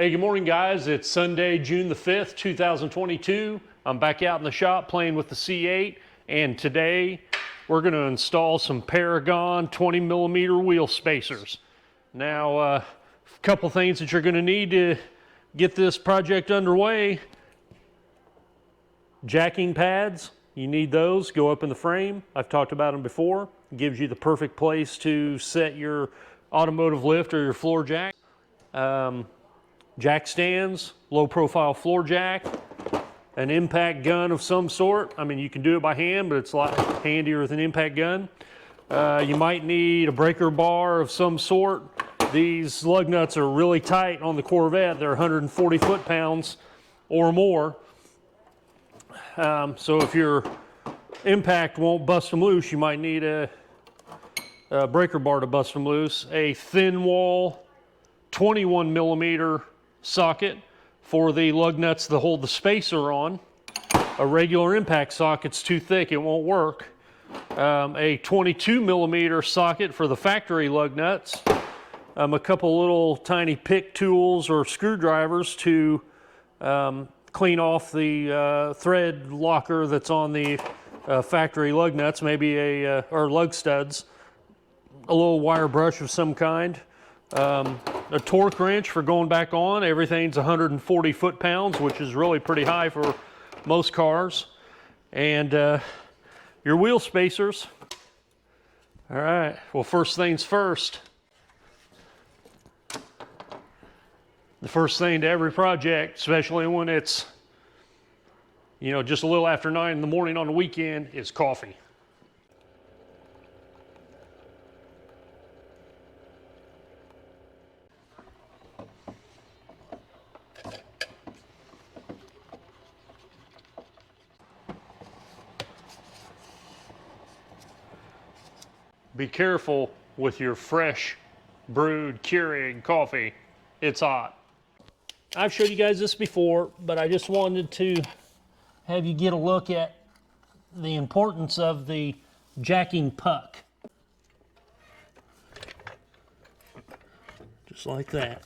Hey, good morning guys. It's Sunday, June the 5th, 2022. I'm back out in the shop playing with the C8, and today we're going to install some Paragon 20 millimeter wheel spacers. Now, a couple things that you're going to need to get this project underway. Jacking pads, you need those, go up in the frame. I've talked about them before. It gives you the perfect place to set your automotive lift or your floor jack. Jack stands, low profile floor jack, an impact gun of some sort. I mean, you can do it by hand, but it's a lot handier with an impact gun. You might need a breaker bar of some sort. These lug nuts are really tight on the Corvette. They're 140 foot-pounds or more. So if your impact won't bust them loose, you might need a breaker bar to bust them loose. A thin wall 21 millimeter socket for the lug nuts to hold the spacer on. A regular impact socket's too thick, it won't work. A 22 millimeter socket for the factory lug nuts. A couple little tiny pick tools or screwdrivers to clean off the thread locker that's on the factory lug nuts, maybe or lug studs. A little wire brush of some kind. A torque wrench for going back on. Everything's 140 foot-pounds, which is really pretty high for most cars. And your wheel spacers. All right, well, first things first. The first thing to every project, especially when it's, you know, just a little after 9 in the morning on the weekend, is coffee. Be careful with your fresh brewed Keurig coffee. It's hot. I've showed you guys this before, but I just wanted to have you get a look at the importance of the jacking puck. Just like that.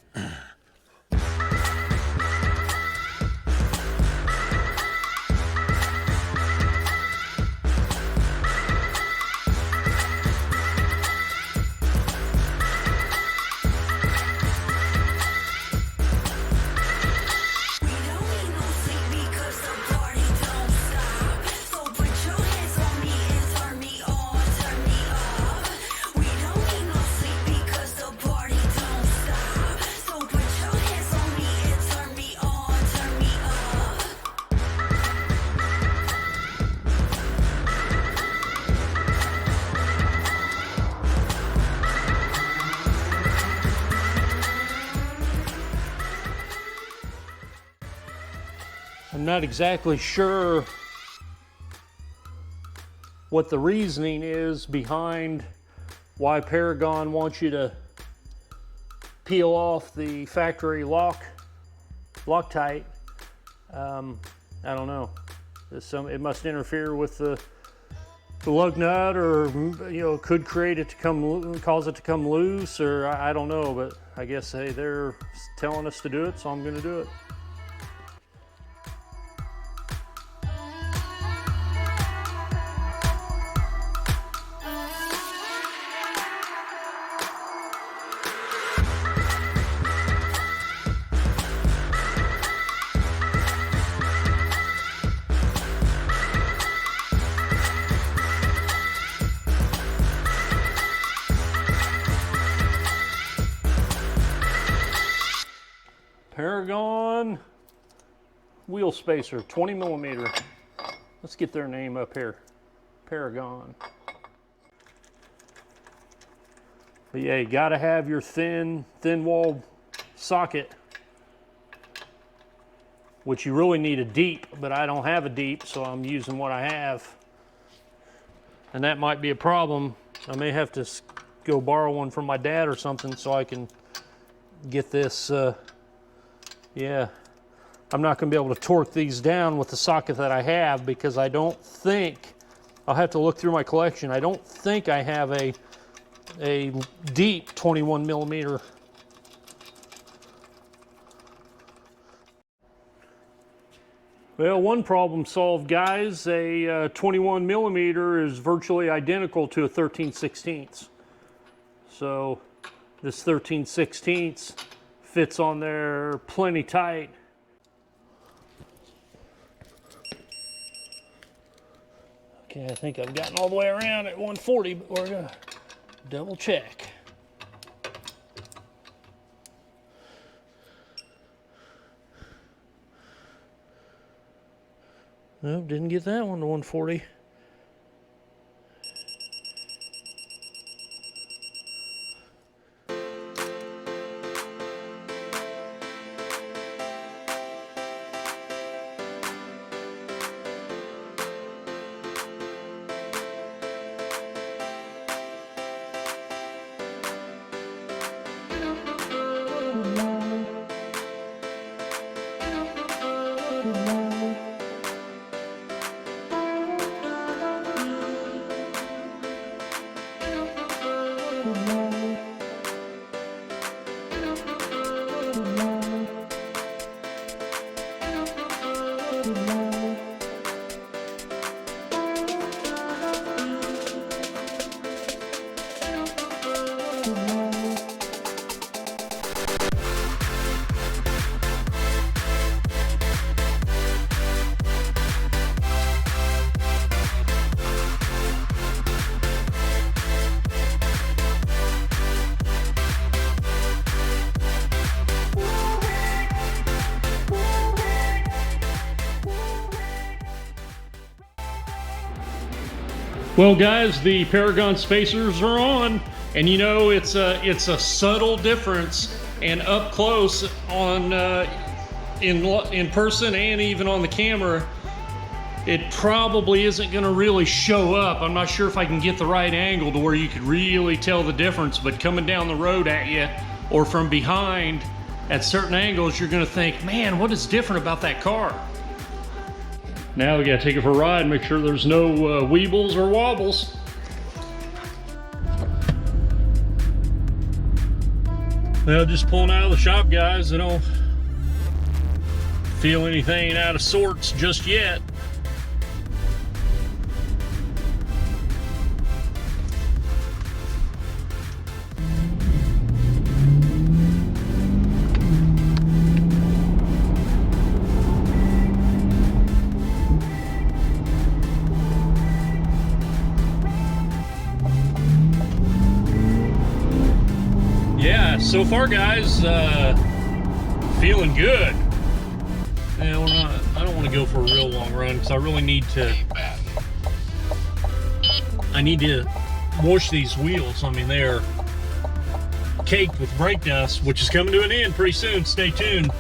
I'm not exactly sure what the reasoning is behind why Paragon wants you to peel off the factory Loctite. I don't know. It must interfere with the lug nut, or could create it to cause it to come loose, or I don't know. But I guess, hey, they're telling us to do it, so I'm going to do it. Paragon wheel spacer, 20 millimeter. Let's get their name up here. Paragon. But yeah, you gotta have your thin wall socket, which you really need a deep, but I don't have a deep, so I'm using what I have. And that might be a problem. I may have to go borrow one from my dad or something so I can get this. Yeah, I'm not going to be able to torque these down with the socket that I have, because I don't think, I'll have to look through my collection, I don't think I have a deep 21 millimeter Well, one problem solved, guys. A 21 millimeter is virtually identical to a 13/16. So this 13/16 fits on there plenty tight. Okay, I think I've gotten all the way around at 140, but we're gonna double check. Nope, didn't get that one to 140. Well, guys, the Paragon spacers are on, and you know it's a subtle difference, and up close on in person and even on the camera, it probably isn't going to really show up. I'm not sure if I can get the right angle to where you could really tell the difference, but coming down the road at you or from behind at certain angles, you're going to think, man, what is different about that car? Now we gotta take it for a ride, make sure there's no weebles or wobbles. Well, just pulling out of the shop, guys. I don't feel anything out of sorts just yet. Yeah, so far, guys, feeling good. Yeah, I don't want to go for a real long run because I really need to. I need to wash these wheels. I mean, they're caked with brake dust, which is coming to an end pretty soon. Stay tuned.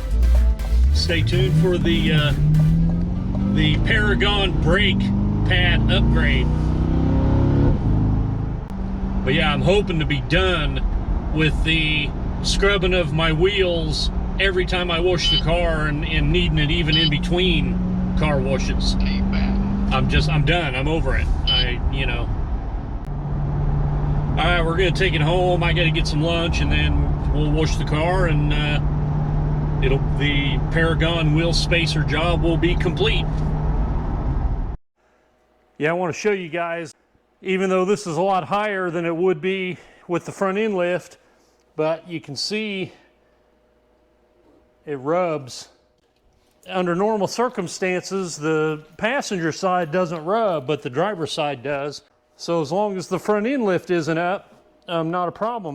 Stay tuned for the Paragon brake pad upgrade. But yeah, I'm hoping to be done with the scrubbing of my wheels every time I wash the car and needing it even in between car washes. I'm done. I'm over it. All right, we're gonna take it home. I gotta get some lunch and then we'll wash the car and the Paragon wheel spacer job will be complete. Yeah, I want to show you guys, even though this is a lot higher than it would be with the front end lift, but you can see it rubs. Under normal circumstances, the passenger side doesn't rub, but the driver's side does. So as long as the front end lift isn't up, not a problem.